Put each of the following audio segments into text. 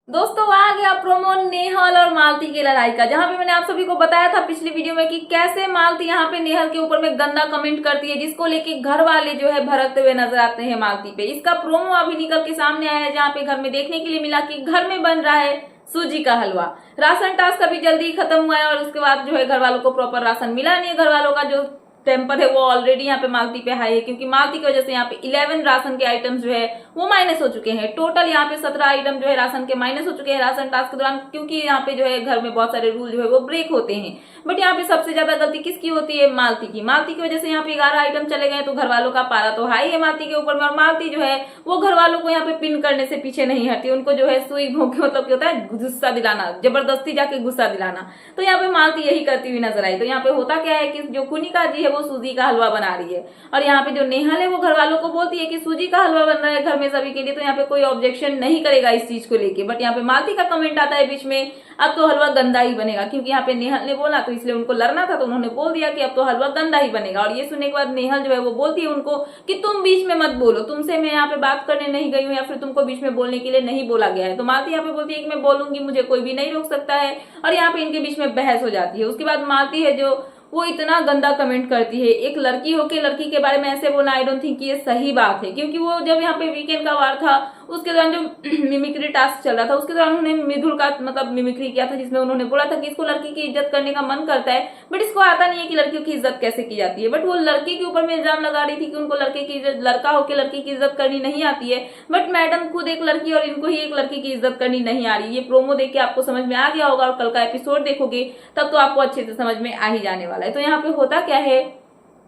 दोस्तों आ गया प्रोमो नेहल और मालती की लड़ाई का, जहां पे मैंने आप सभी को बताया था पिछली वीडियो में कि कैसे मालती यहाँ पे नेहल के ऊपर में गंदा कमेंट करती है, जिसको लेके घर वाले जो है भड़कते हुए नजर आते हैं मालती पे। इसका प्रोमो अभी निकल के सामने आया है, जहाँ पे घर में देखने के लिए मिला कि घर में बन रहा है सूजी का हलवा। राशन टास्क अभी जल्दी ही खत्म हुआ है और उसके बाद जो है घर वालों को प्रॉपर राशन मिला नहीं है। घर वालों का जो टेम्पर है वो ऑलरेडी यहाँ पे मालती पे हाई है, क्योंकि मालती की वजह से यहाँ पे 11 राशन के आइटम्स जो है वो माइनस हो चुके हैं। टोटल यहाँ पे 17 आइटम जो है राशन के माइनस हो चुके हैं राशन टास्क के दौरान, क्योंकि यहाँ पे जो है घर में बहुत सारे रूल जो है वो ब्रेक होते हैं। बट यहाँ पे सबसे ज्यादा गलती किसकी होती है? मालती की। मालती की वजह से यहाँ पे 11 आइटम चले गए, तो घर वालों का पारा तो हाई है मालती के ऊपर में। और मालती जो है वो घर वालों को यहाँ पे पिन करने से पीछे नहीं हटी, उनको जो है सुई भोंके मतलब क्या होता है, गुस्सा दिलाना, जबरदस्ती जाके गुस्सा दिलाना। तो यहाँ पे मालती यही करती हुई नजर आई। तो यहाँ पे होता क्या है कि जो कुनिका जी है वो सूजी का हलवा बना रही है, और यहाँ पे जो नेहल है वो घर वालों को बोलती है कि सूजी का हलवा बन रहा है घर में सभी के लिए, तो यहाँ पे कोई ऑब्जेक्शन नहीं करेगा इस चीज को लेके। बट यहाँ पे मालती का कमेंट आता है बीच में, अब तो हलवा गंदा ही बनेगा, क्योंकि यहाँ पे नेहल ने बोला तो इसलिए उनको लड़ना था, तो उन्होंने बोल दिया कि अब तो हलवा गंदा ही बनेगा। और ये सुनने के बाद नेहल जो है वो बोलती है उनको कि तुम बीच में मत बोलो, तुमसे मैं यहाँ पे बात करने नहीं गई हूँ या फिर तुमको बीच में बोलने के लिए नहीं बोला गया है। तो मालती यहाँ पे बोलती है कि मैं बोलूंगी, मुझे कोई भी नहीं रोक सकता है। और यहाँ पे इनके बीच में बहस हो जाती है। उसके बाद मालती है जो वो इतना गंदा कमेंट करती है, एक लड़की होके लड़की के बारे में ऐसे बोलना, आई डोंट थिंक ये सही बात है। क्योंकि वो जब यहाँ पे वीकेंड का वार था उसके दौरान जो मिमिक्री टास्क चल रहा था उसके दौरान उन्होंने मृदुल का मतलब मिमिक्री किया था, जिसमें उन्होंने बोला था कि इसको लड़की की इज्जत करने का मन करता है, बट इसको आता नहीं है कि लड़कियों की इज्जत कैसे की जाती है। बट वो लड़की के ऊपर में इल्जाम लगा रही थी कि उनको लड़के की इज्जत, लड़का होकर लड़की की इज्जत करनी नहीं आती है। बट मैडम खुद एक लड़की और इनको ही एक लड़की की इज्जत करनी नहीं आ रही। ये प्रोमो देख के आपको समझ में आ गया होगा, और कल का एपिसोड देखोगे तब तो आपको अच्छे से समझ में आ ही जाने वाला है। तो यहाँ पे होता क्या है,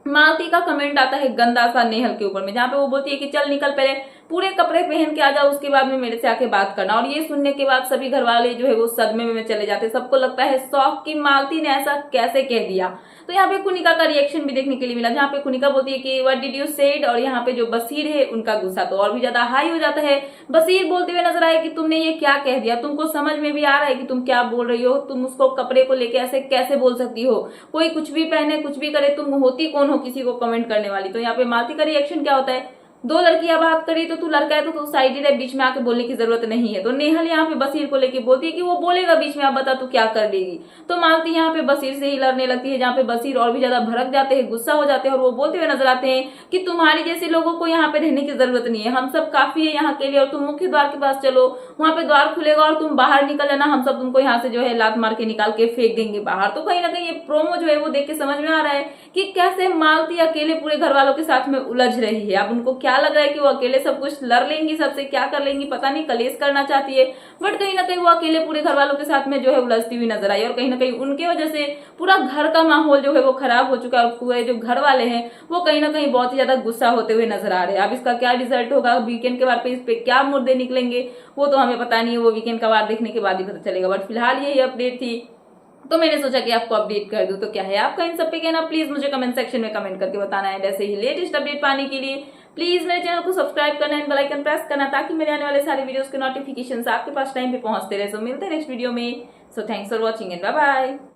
मालती का कमेंट आता है गंदा सा नेहल के ऊपर में, जहाँ पे वो बोलती है कि चल निकल, पहले पूरे कपड़े पहन के आ जाओ, उसके बाद में मेरे से आके बात करना। और ये सुनने के बाद सभी घर वाले जो है वो सदमे में चले जाते हैं। सबको लगता है शौक कि मालती ने ऐसा कैसे कह दिया। तो यहाँ पे कुनिका का रिएक्शन भी देखने के लिए मिला, जहाँ पे कुनिका बोलती है कि व्हाट डिड यू सेड, और यहाँ पे जो बसीर है उनका गुस्सा तो और भी ज्यादा हाई हो जाता है। बसीर बोलते हुए नजर आए कि तुमने ये क्या कह दिया, तुमको समझ में भी आ रहा है कि तुम क्या बोल रही हो, तुम उसको कपड़े को लेके ऐसे कैसे बोल सकती हो, कोई कुछ भी पहने कुछ भी करे, तुम होती कौन हो किसी को कमेंट करने वाली। तो यहाँ पे मालती का रिएक्शन क्या होता है, दो लड़कियां बात करी तो तू लड़का है तो तू साइड है, बीच में आके बोलने की जरूरत नहीं है। तो नेहल यहाँ पे बसीर को लेके बोलती है कि वो बोलेगा बीच में, आप बता तू क्या कर देगी। तो मालती यहाँ पे बसीर से ही लड़ने लगती है, जहाँ पे बसीर और भी ज्यादा भड़क जाते हैं, गुस्सा हो जाते हैं, और वो बोलते हुए नजर आते हैं कि तुम्हारी जैसे लोगों को यहाँ पे रहने की जरूरत नहीं है, हम सब काफी है यहाँ के लिए, और तुम मुख्य द्वार के पास चलो, वहां पे द्वार खुलेगा और तुम बाहर निकल जाना, हम सब तुमको यहाँ से जो है लात मार के निकाल के फेंक देंगे बाहर। तो कहीं ना कहीं ये प्रोमो जो है वो देख के समझ में आ रहा है कि कैसे मालती अकेले पूरे घर वालों के साथ में उलझ रही है। अब उनको क्या लग रहा है कि वो अकेले सब कुछ लड़ लेंगी, सबसे क्या कर लेंगी पता नहीं, कलेश करना चाहती है। बट कहीं ना कहीं वो अकेले पूरे घर वालों के साथ में जो है उलझती हुई नजर आई, और कहीं ना कहीं उनके वजह से पूरा घर का माहौल जो है वो खराब हो चुका है। और पूरे जो घर वाले हैं वो कहीं ना कहीं बहुत ही ज्यादा गुस्सा होते हुए नजर आ रहे हैं। अब इसका क्या रिजल्ट होगा, वीकेंड के बाद पे इस पे क्या मुद्दे निकलेंगे वो तो हमें पता नहीं है, वो वीकेंड का वार देखने के बाद ही पता चलेगा। बट फिलहाल यही अपडेट थी, तो मैंने सोचा कि आपको अपडेट कर दूं। तो क्या है आपका इन सब पे कहना, प्लीज मुझे कमेंट सेक्शन में कमेंट करके बताना है। ऐसे ही लेटेस्ट अपडेट पाने के लिए प्लीज मेरे चैनल को सब्सक्राइब करना एंड बेल आइकन प्रेस करना, ताकि मेरे आने वाले सारे वीडियोस के नोटिफिकेशंस आपके पास टाइम पे पहुंचते रहे। सो मिलते हैं नेक्स्ट वीडियो में। So thanks for watching and bye bye.